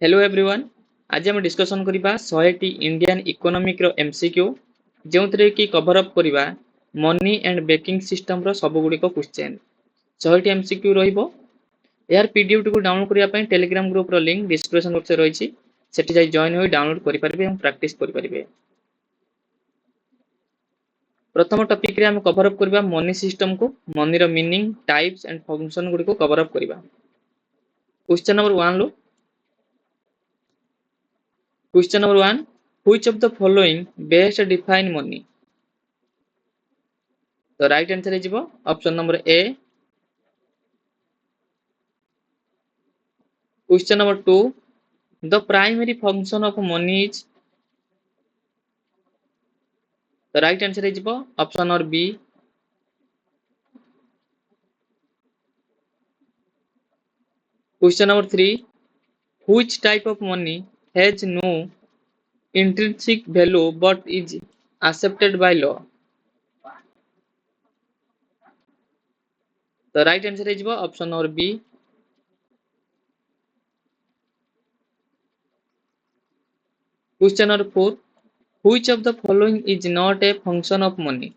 Hello everyone. आज हम discussion करिबा 100टी इंडियन इकोनॉमिक रो एमसीक्यू जेउतरे की कवर अप करिबा मनी एंड बैंकिंग सिस्टम रो सब गुडी को क्वेश्चन 100टी एमसीक्यू रहिबो। यार पीडीएफ को डाउनलोड करिया पई टेलीग्राम ग्रुप रो लिंक डिस्क्रिप्शन बॉक्स रे रहिछि, सेठी जाई जॉइन होई डाउनलोड करि परिबे एवं प्रैक्टिस करि परिबे। प्रथम टॉपिक रे हम कवर अप करिबा मनी सिस्टम को, मनी रो मीनिंग, टाइप्स एंड फंक्शन गुडी को कवर अप करिबा। क्वेश्चन नंबर 1 लो। Question number 1. Which of the following best define money? The right answer is option number A. Question number 2. The primary function of money is. The right answer is option number B. Question number 3. Which type of money has no intrinsic value but is accepted by law? The right answer is option number B. Question number 4. Which of the following is not a function of money?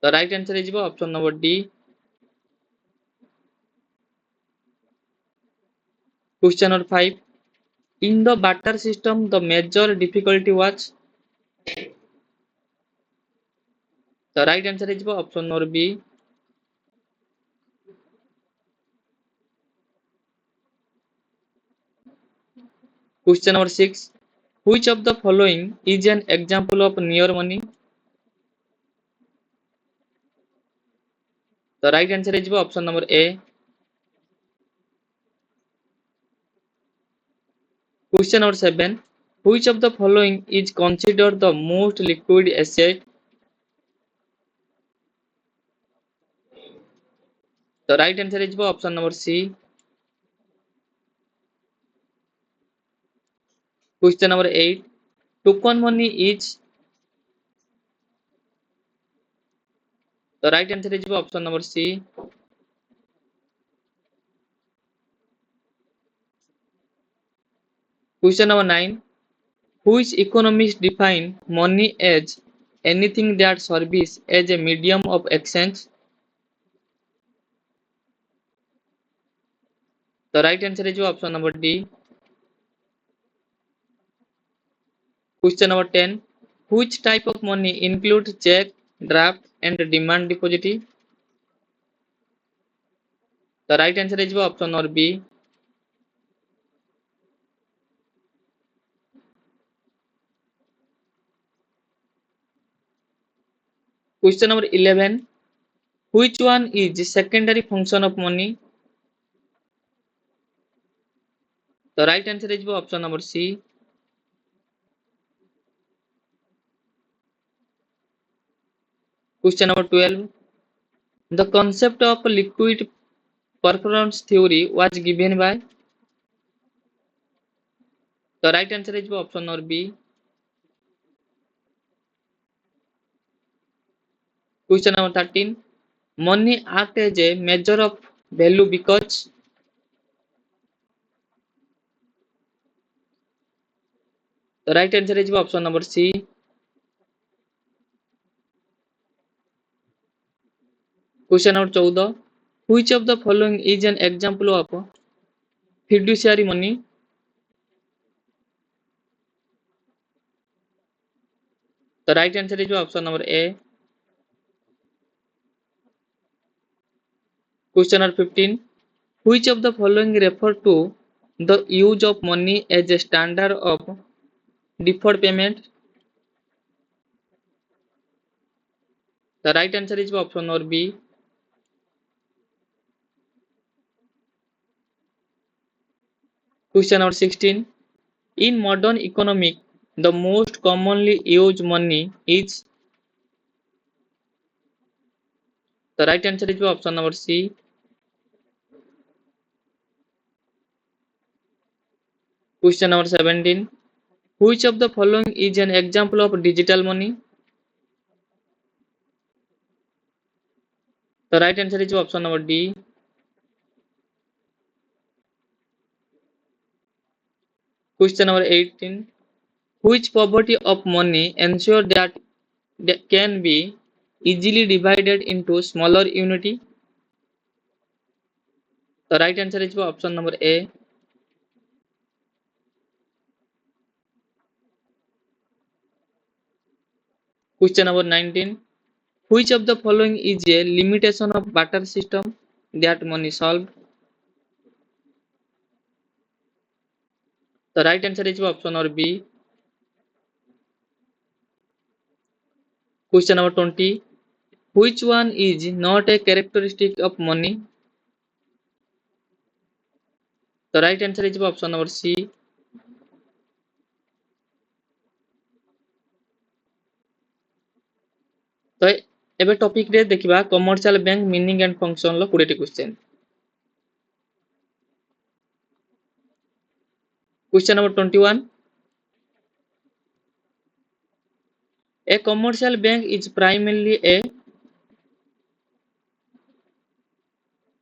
The right answer is option number D. Question number 5. In the barter system, the major difficulty was. The right answer is option number B. Question number 6. Which of the following is an example of near money? The right answer is option number A. Question number 7. Which of the following is considered the most liquid asset? The right answer is option number C. Question number 8. Token money is. The right answer is option number C. Question number 9. Which economists define money as anything that serves as a medium of exchange? The right answer is option number D. Question number 10. Which type of money includes check, draft and demand deposit? The right answer is option number B. Question number 11. Which one is secondary function of money? The right answer is option number C. Question number 12. The concept of liquid performance theory was given by. The right answer is option number B. Question number 13. Money acts as a measure of value because. The right answer is option number C. Question number 14. Which of the following is an example of fiduciary money? The right answer is option number A. Question number 15. Which of the following refer to the use of money as a standard of deferred payment? The right answer is option number B. Question number 16. In modern economic, the most commonly used money is. The right answer is option number C. Question number 17. Which of the following is an example of digital money? The right answer is option number D. Question number 18. Which property of money ensure that can be easily divided into smaller unity? The right answer is option number A. Question number 19. Which of the following is a limitation of barter system that money solved? The right answer is option number B. Question number 20. Which one is not a characteristic of money? The right answer is option number C. तो ଏବେ topic ରେ ଦେଖିବା commercial bank meaning and function ର 20 ଟି କ୍वेଶ୍ଚନ। Question number 21. A commercial bank is primarily a.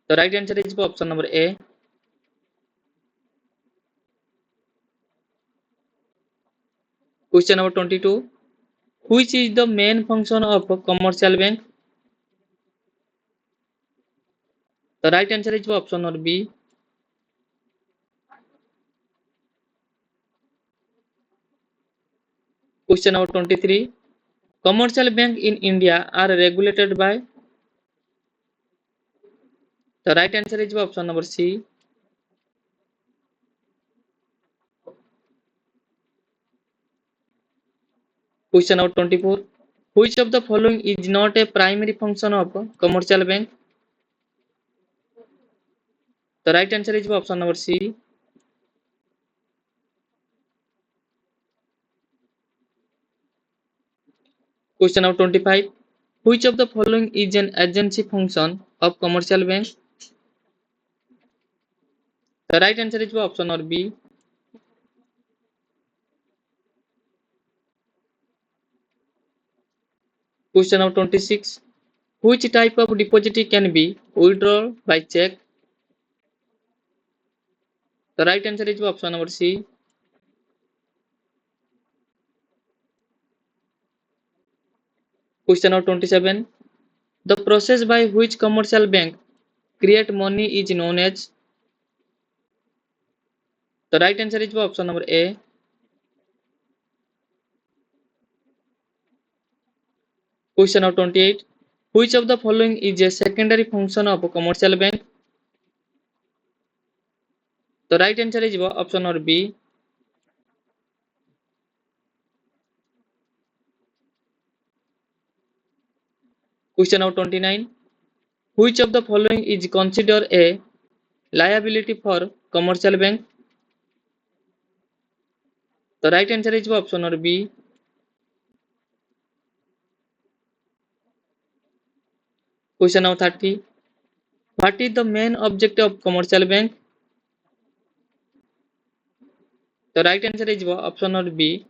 The right answer is option number A. Question number 22. Which is the main function of a commercial bank? The right answer is option number B. Question number 23. Commercial bank in India are regulated by. The right answer is option number C. Question number 24. Which of the following is not a primary function of a commercial bank? The right answer is option number C. Question number 25. Which of the following is an agency function of commercial bank? The right answer is option number B. Question number 26. Which type of deposit can be withdrawn by check? The right answer is option number C. Question number 27. The process by which commercial bank create money is known as. The right answer is option number A. Question number 28. Which of the following is a secondary function of a commercial bank? The right answer is option number B. Question number 29. Which of the following is considered a liability for commercial bank? The right answer is option number B. Question number 30. What is the main objective of commercial bank? The right answer is option number B.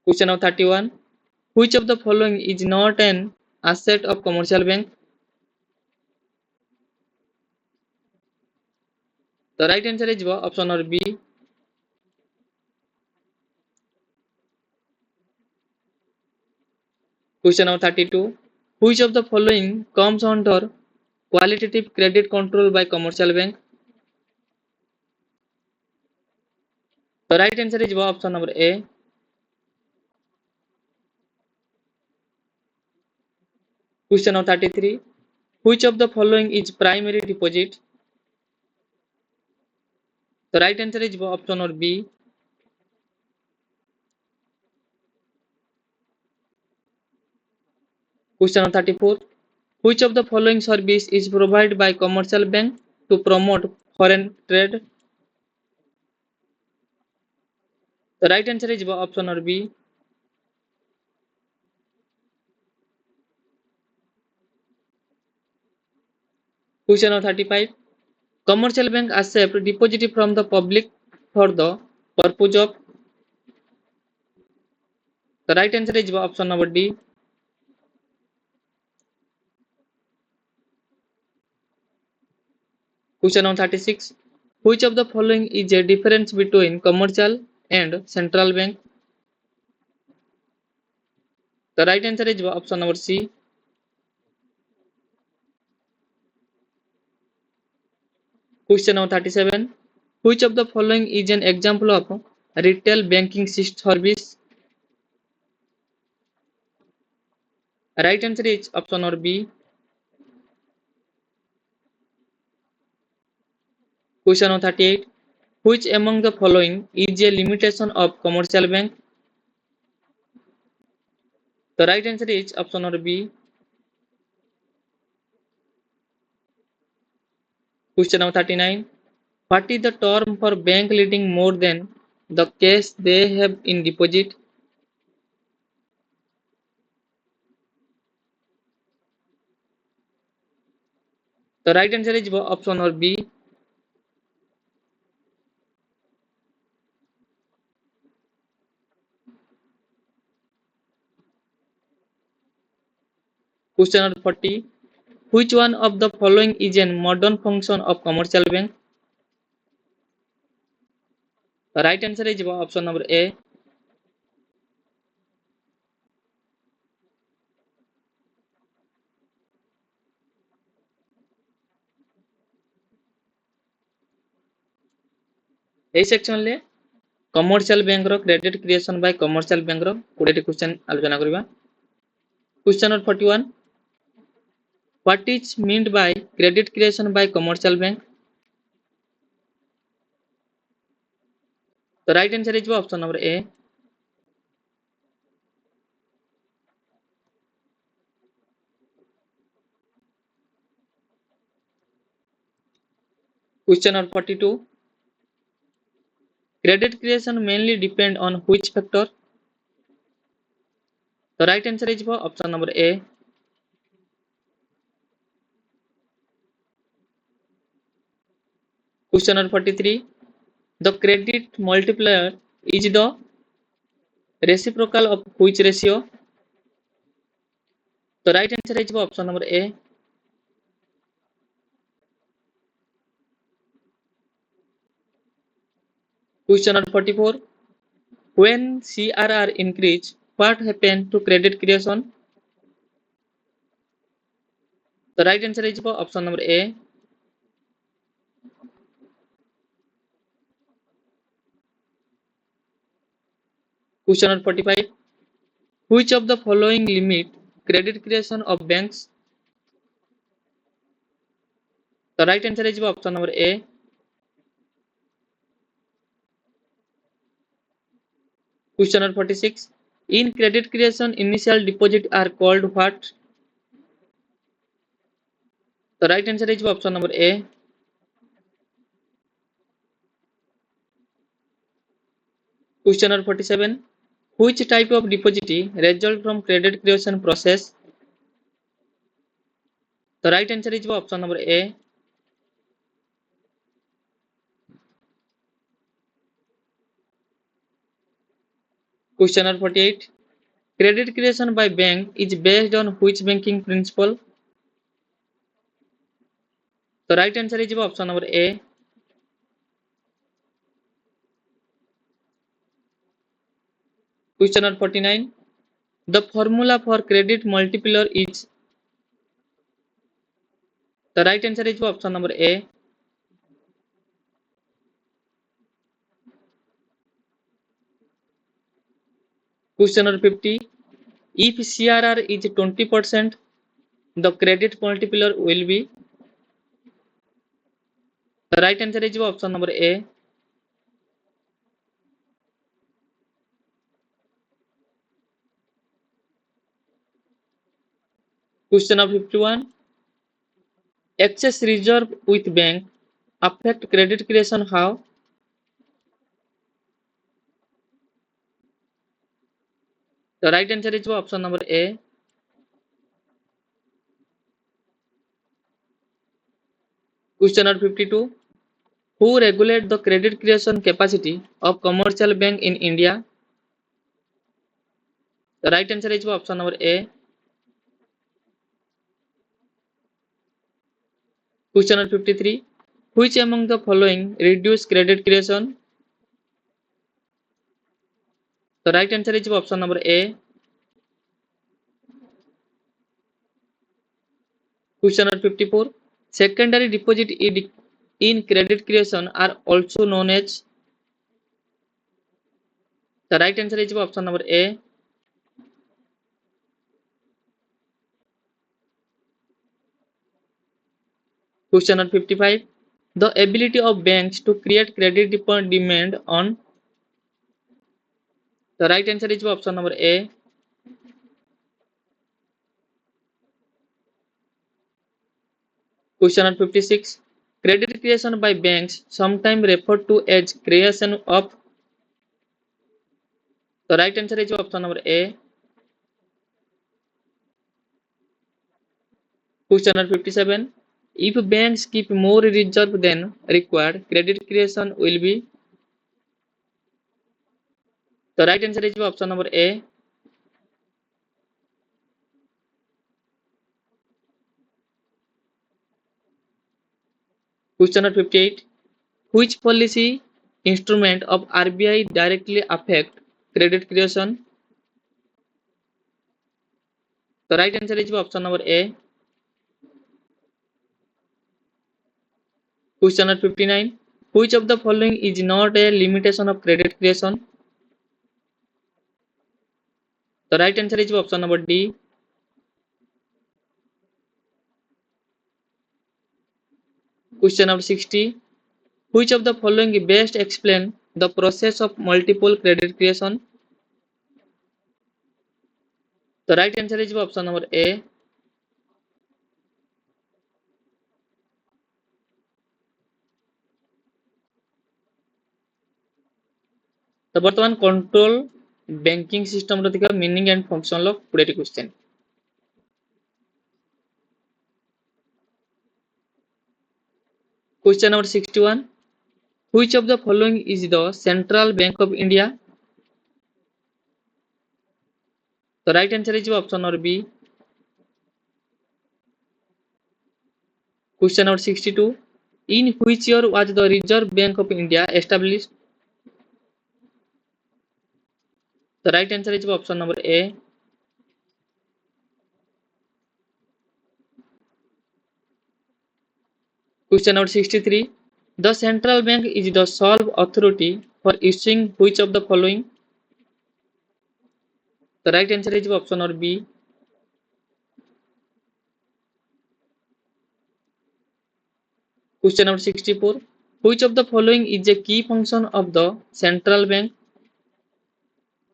Question number 31. Which of the following is not an asset of commercial bank? The right answer is option number B. Question number 32. Which of the following comes under qualitative credit control by commercial bank? The right answer is option number A. Question number 33. Which of the following is primary deposit? The right answer is option number B. Question number 34. Which of the following service is provided by commercial bank to promote foreign trade? The right answer is option number B. Question number 35. Commercial bank accept deposit from the public for the purpose of. The right answer is option number D. Question number 36. Which of the following is a difference between commercial and central bank? The right answer is option number C. Question number 37. Which of the following is an example of retail banking service? Right answer is option number B. Question number 38. Which among the following is a limitation of commercial bank? The right answer is option number B. Question number 39. What is the term for bank lending more than the cash they have in deposit? The right answer is option number B. Question number 40. Which one of the following is a modern function of commercial bank? The right answer is option number A. এই ସେକ୍ସନରେ commercial ବ୍ୟାଙ୍କର credit creation Bai commercial ବ୍ୟାଙ୍କର 20ଟି question ଆଲୋଚନା କରିବା। Question number 41. What is meant by credit creation by commercial bank? The right answer is option number A. Question number 42. Credit creation mainly depend on which factor? The right answer is option number A. Question number 43. The credit multiplier is the reciprocal of which ratio? The right answer is option number A. Question number 44. When CRR increase, what happens to credit creation? The right answer is option number A. Question number 45. Which of the following limit credit creation of banks? The right answer is option number A. Question number 46. In credit creation, initial deposit are called what? The right answer is option number A. Question number 47. Which type of deposit result from credit creation process? The right answer is option number A. Question number 48. Credit creation by bank is based on which banking principle? The right answer is option number A. Question number 49. The formula for credit multiplier is? The right answer is option number A. Question number 50. If CRR is 20%, the credit multiplier will be? The right answer is option number A. Question number 51. Excess reserve with bank affect credit creation how? The right answer is option number A. Question number 52. Who regulate the credit creation capacity of commercial bank in India? The right answer is option number A. Question number 53. Which among the following reduce credit creation? The right answer is option number A. Question number 54. Secondary deposit in credit creation are also known as. The right answer is option number A. Question number 55. The ability of banks to create credit demand on. The right answer is option number A. Question number 56. Credit creation by banks, sometimes referred to as creation of. The right answer is option number A. Question number 57. If banks keep more reserve than required, credit creation will be. The right answer is option number A. Question number 58. Which policy instrument of RBI directly affect credit creation? The right answer is option number A. Question number 59. Which of the following is not a limitation of credit creation? The right answer is option number D. Question number 60. Which of the following best explain the process of multiple credit creation? The right answer is option number A. तो बर्तमान control banking system meaning and function पुड़े question question number 61 which of the following is the central bank of India the right answer is option number B question number 62 in which year was the Reserve Bank of India established the right answer is option number A Question number 63. The central bank is the sole authority for issuing which of the following? The right answer is option number B. Question number 64. Which of the following is a key function of the central bank?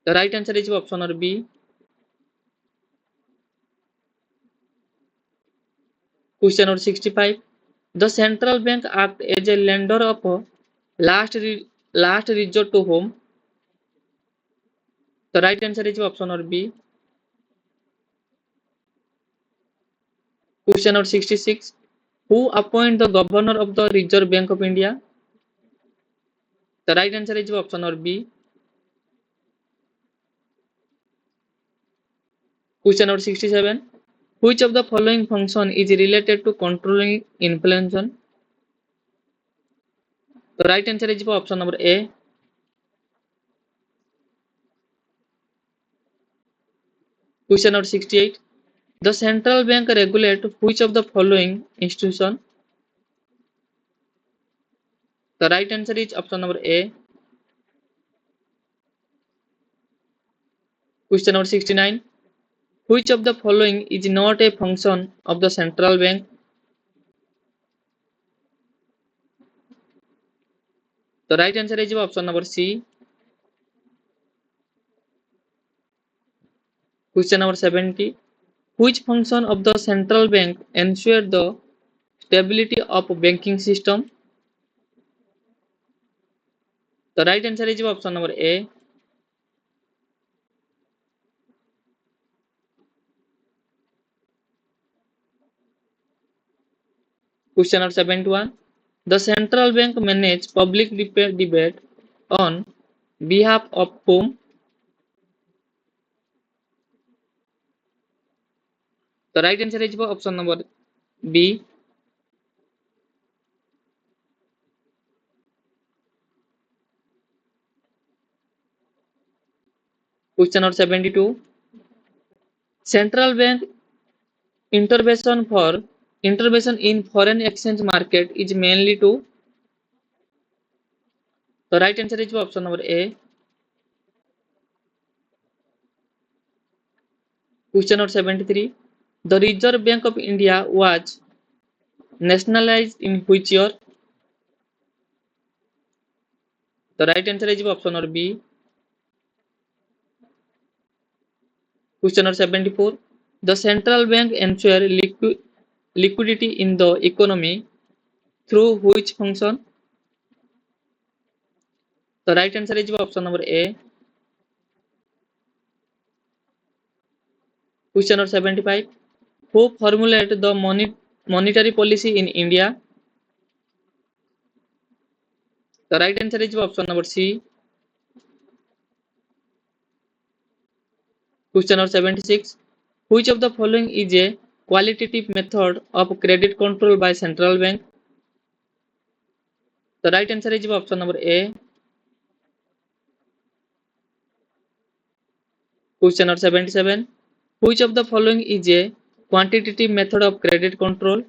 The right answer is option number B. Question number 65. The central bank acts as a lender of last resort to whom? The right answer is option number B. Question number 66. Who appoint the governor of the Reserve Bank of India? The right answer is option number B. Question number 67. Which of the following function is related to controlling inflation? The right answer is option number A. Question number 68. The central bank regulates which of the following institution? The right answer is option number A. Question number 69. Which of the following is not a function of the central bank? The right answer is option number C. Question number 70. Which function of the central bank ensure the stability of banking system? The right answer is option number A. Question number 71. The central bank manages public debate on behalf of whom? The right answer is option number B. Question number 72. Central bank intervention in foreign exchange market is mainly to. The right answer is option number A. Question number 73. The Reserve Bank of India was nationalized in which year? The right answer is option number B. Question number 74. The central bank ensure liquidity in the economy through which function? The right answer is option number A. Question number 75. Who formulated the monetary policy in India? The right answer is option number C. Question number 76. Which of the following is a qualitative method of credit control by central bank? The right answer is option number A. Question number 77. Which of the following is a quantitative method of credit control?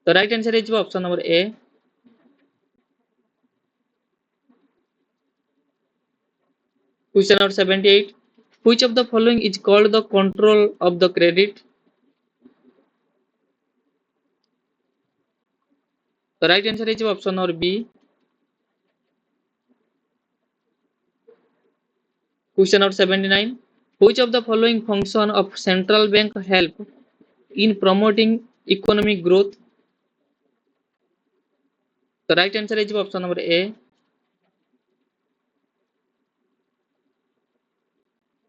The right answer is option number A. Question number 78. Which of the following is called the control of the credit? The right answer is option number B. Question number 79. Which of the following function of central bank help in promoting economic growth? The right answer is option number A.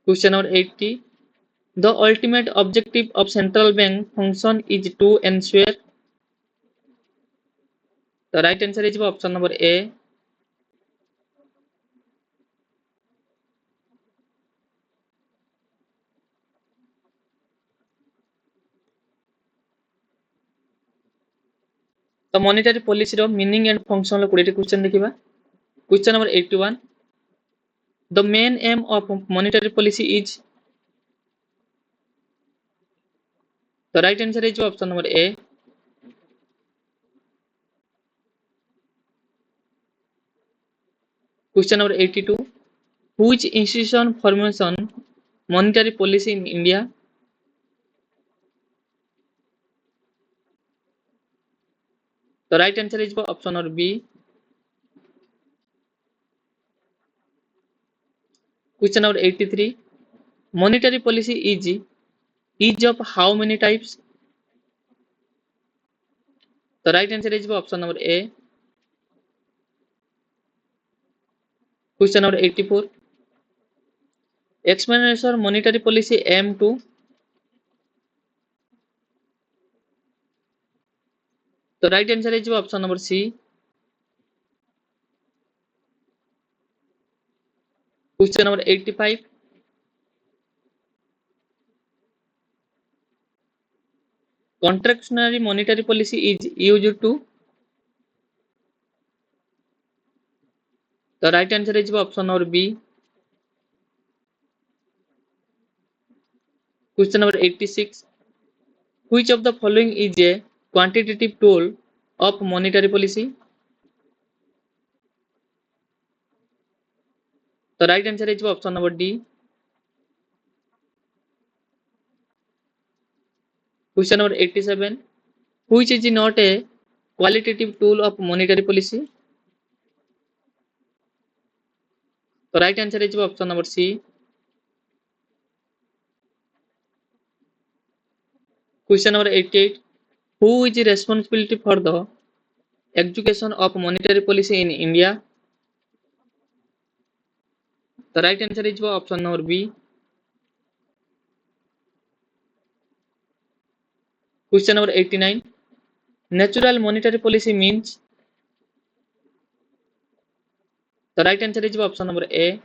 Question number 80. The ultimate objective of central bank function is to ensure. The right answer is option number A. The monetary policy meaning and function 20 question देखिबा. Question number 81. The main aim of monetary policy is. The right answer is option number A. Question number 82. Which institution formation monetary policy in India? The right answer is option number B. Question number 83. Monetary policy is of how many types? The right answer is option number A. Question number 84. Explanation monetary policy aim to. The right answer is option number C. Question number 85. Contractionary monetary policy is used to. The right answer is option number B. Question number 86. Which of the following is a quantitative tool of monetary policy? The right answer is option number D. Question number 87. Which is not a qualitative tool of monetary policy? The right answer is option number C. Question number 88. Who is responsibility for the execution of monetary policy in India? The right answer is option number B. Question number 89. Natural monetary policy means. The right answer is option number A.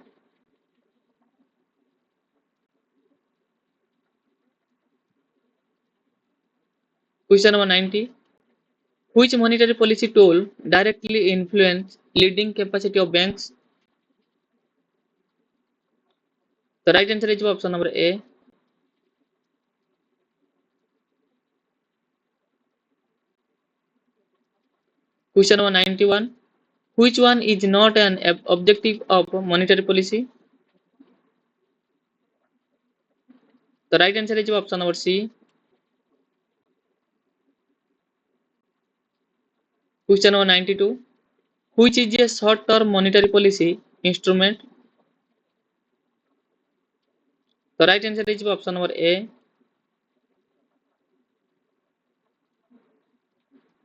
Question number 90. Which monetary policy tool directly influence lending capacity of banks? The right answer is option number A. Question number 91. Which one is not an objective of monetary policy? The right answer is option number C. Question number 92. Which is a short-term monetary policy instrument? The right answer is option number A.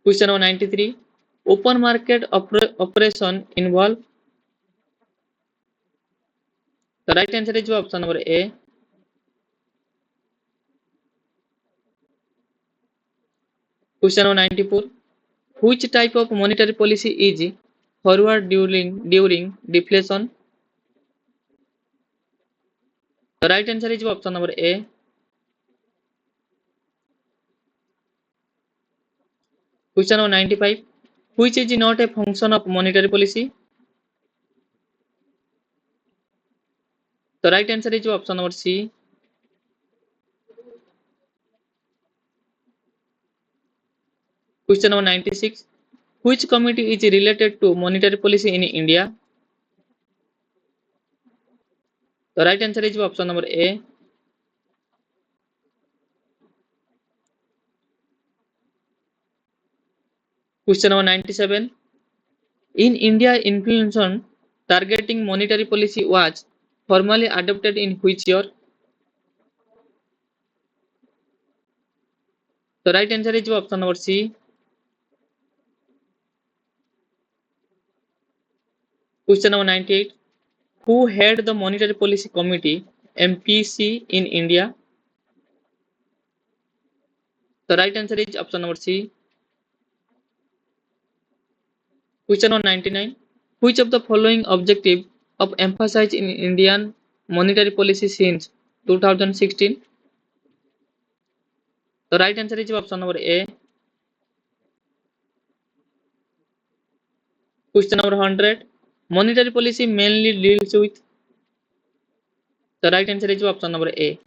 Question number 93. Open market operation involve? The right answer is option number A. Question number 94. Which type of monetary policy is forward during deflation? The right answer is option number A. Question number 95. Which is not a function of monetary policy? The right answer is option number C. Question number 96. Which committee is related to monetary policy in India? The right answer is option number A. Question number 97. In India, inflation targeting monetary policy was formally adopted in which year? The right answer is option number C. Question number 98. Who head the Monetary Policy Committee MPC in India? The right answer is option number C. Question number 99. Which of the following objective of emphasized in Indian monetary policy since 2016? The right answer is option number A. Question number 100. Monetary policy mainly deals with? The right answer is option number A.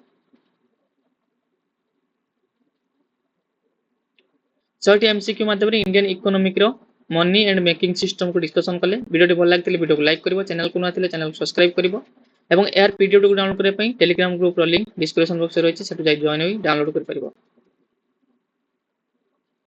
Sir MCQ माध्यम Indian economic रो money and making system को discussion कले video भल लगे video को like करिवो channel को नथिले channel को subscribe करिवो एवं यार पीडीएफ को डाउनलोड करबा पई टेलीग्राम ग्रुप रो लिंक डिस्क्रिप्शन बॉक्स रे रहिछि सेटु जाई जॉइन होई डाउनलोड कर परिवो।